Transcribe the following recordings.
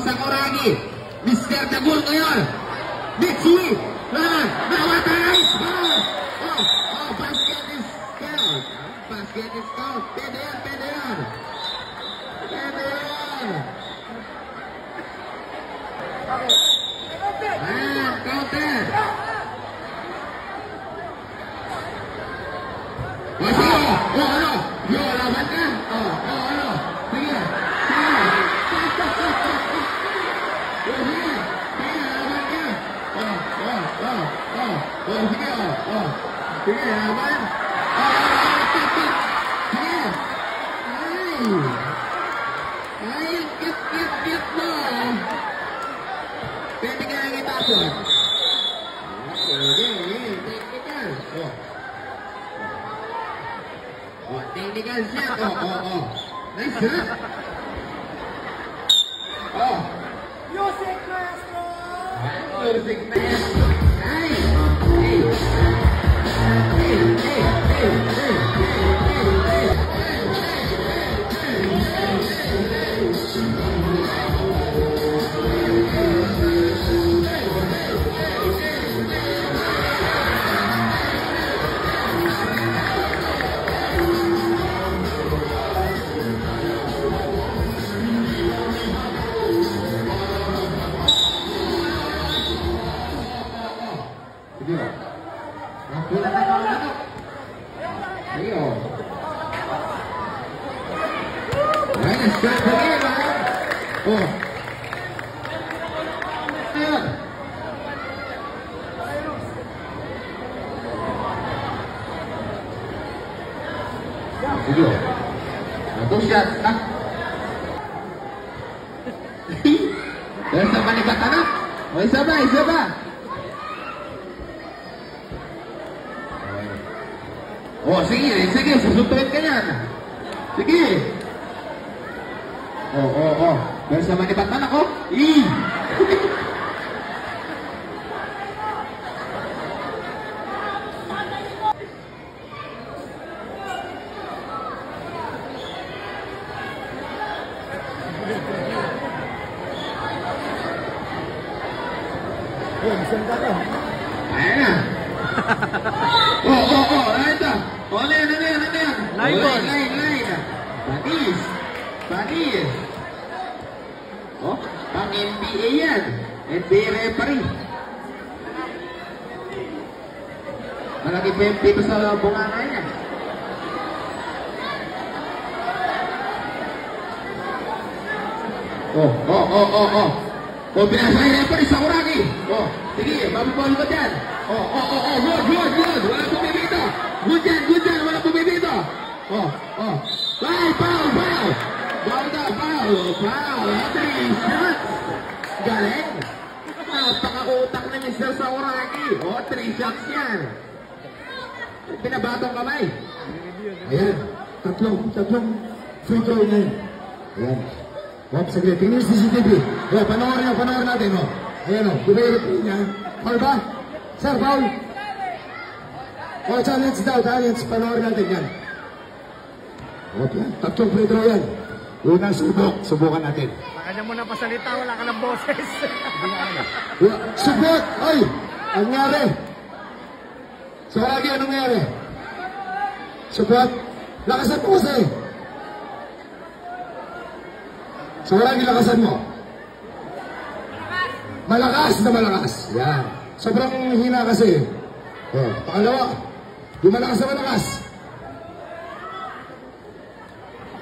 Sakuragi. Mr. Dagul ngayon. Mitsui. Lalan. Nawataray. Basket is count. Basket is count. Pwede yan, pwede yan. Pwede yan. Ayan, counter. Ano? Yo, laban ka. Ano? Sige. Sige, laban. Sige. Ay, kit mo. Pwede ka lang itapon. Technical. Technical shot. Nice shot. Music maestro. Music maestro. Nice. Siap, tak? Bersama libat tanah. Siapa? Sige, susuntuin ka yan. Sige. Bersama libat tanah, Ayan na. Ito. Line. Batis. Pang NBA yan. NBA referee. Malaki pa yung pito sa bunganga niya. Binasa yung referee sa Kuragi. Sige, mabibol ko dyan. Good. Wala pumibito. Good dyan. Wala pumibito. Foul. Foul. 3 shots. Galing. Napaka-utang na Mr. Sakuragi. 3 shots yan. Pinabatong kamay. Ayan. Tatlong free throw na yun. Ayan. Saglit. Tingnan yung CCTV. Panoorin natin. Ayan Gubayot niya. Foul ba? Sir, foul. Challenge daw. Panoorin natin yan. Okay. Tatlong free throw yan. Unang subukan natin. Baka niya muna pasalita, wala ka ng boses. Subok! Ay! Ang nangyari? Sakuragi, anong nangyari? Subok! Lakasan mo kasi! Sakuragi, lakasan mo. Malakas. Yan. Sobrang hina kasi. Pangalawa. Di malakas.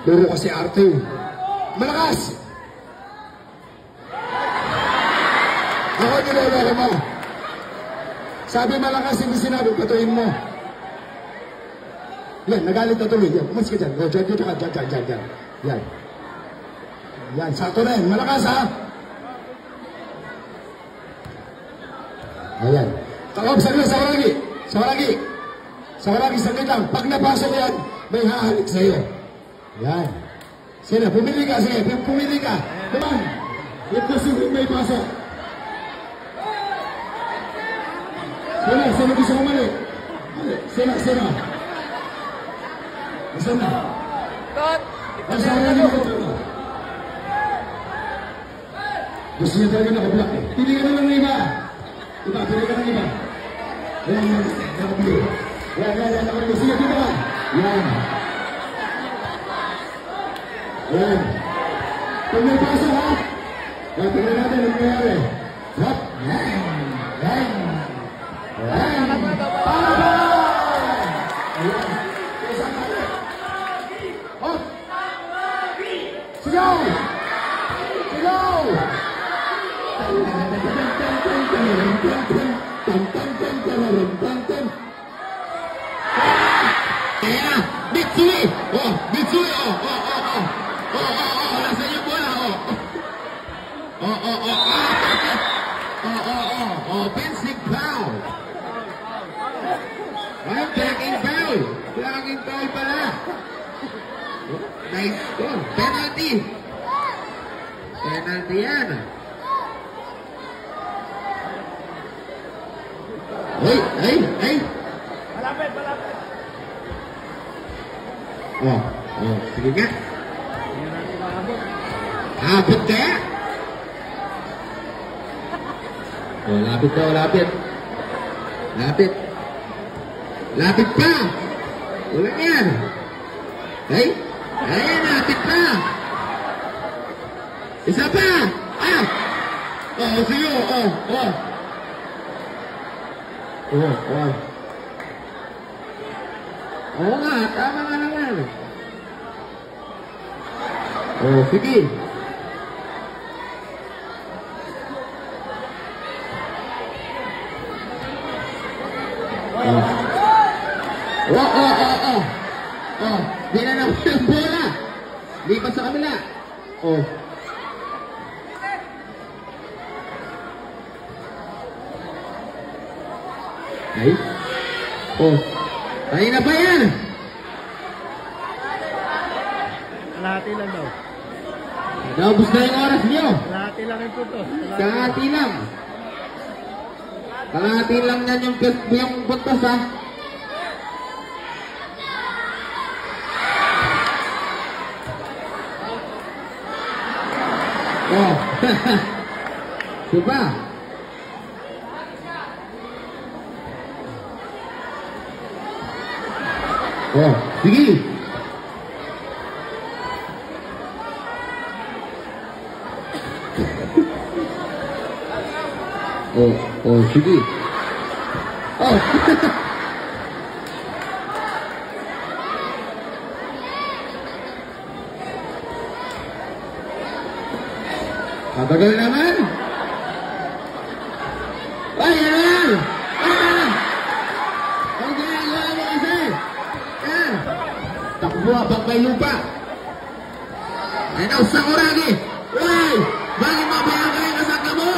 Luro kasi arte. Malakas! Ako niloloko mo. Sabi malakas, hindi sinabi, patuin mo. Yan, nagalit na tuloy. Yan, umalis ka dyan. Dito ka, dyan. Yan, sakto na yan. Malakas, ha? Ayan. Saglit, Sakuragi, saglit lang. Pag napasok yan, may hahalik sa'yo. Yan. Sino, pumili ka. Sige, pumili ka. Come on. Imposible may pasok. Sino gusto kumali? Sino? Gusto na? Cut! Gusto niya talaga nakablock eh. Pilihan na lang ng iba. Pilihan ka ng iba. Ayan, nakablock. Yan, nakablock. Sige, dito ka. Yan. Yan. Pag may pasok ha. Yan, tingnan natin ang nangyayari. Hop. Yan. Yan. Yan. Ayan. Hop. Sigaw! Sigaw! Ayan na! Mitsui! Oh! Mitsui! Oh! Nasa iyo bola! Offensive foul! Ay, blocking foul! Blocking foul pala! Nice score! Penalty! Penalty yan! Ay! Malapit! Sige nga. Abot kaya? Lapit. Lapit pa! Wala yan! Ayan, lapit pa! Isa pa! Sige, Oo nga, tama nga naman. Sige. Di na naman yung bola. Lipat sa kabila. Ay na ba yan? Kalahati lang daw. Naubos na yung oras niyo. Kalahati lang yung puto. Kalahati lang. Kalahati lang yan yung puntos ha. Diba? Sige. Sige. Matagal naman. Yan! Ang ginagawa mo kasi. Yan. Takbo habang may lupa. Yan, Sakuragi. Uy! Bakit mabayang kayo na sakla mo?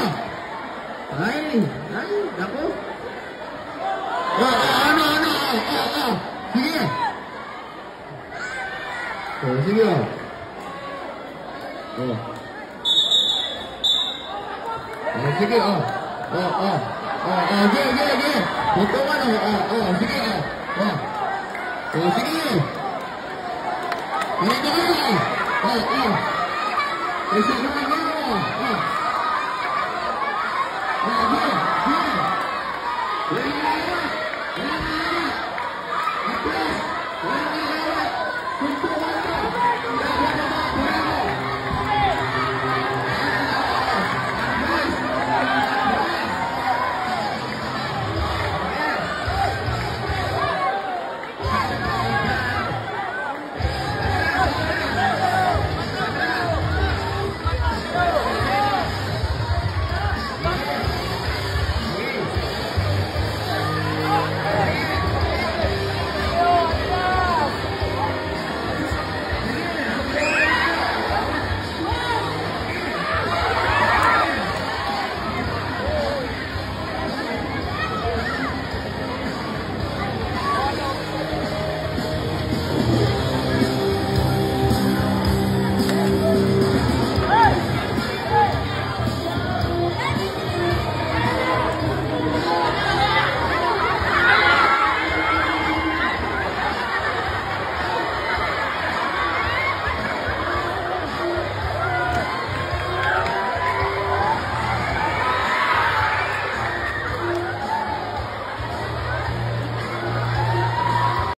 Naku. Sige. Sige. Sige, Sige. Puntungan, sige, sige. Ganito kayo. Sige,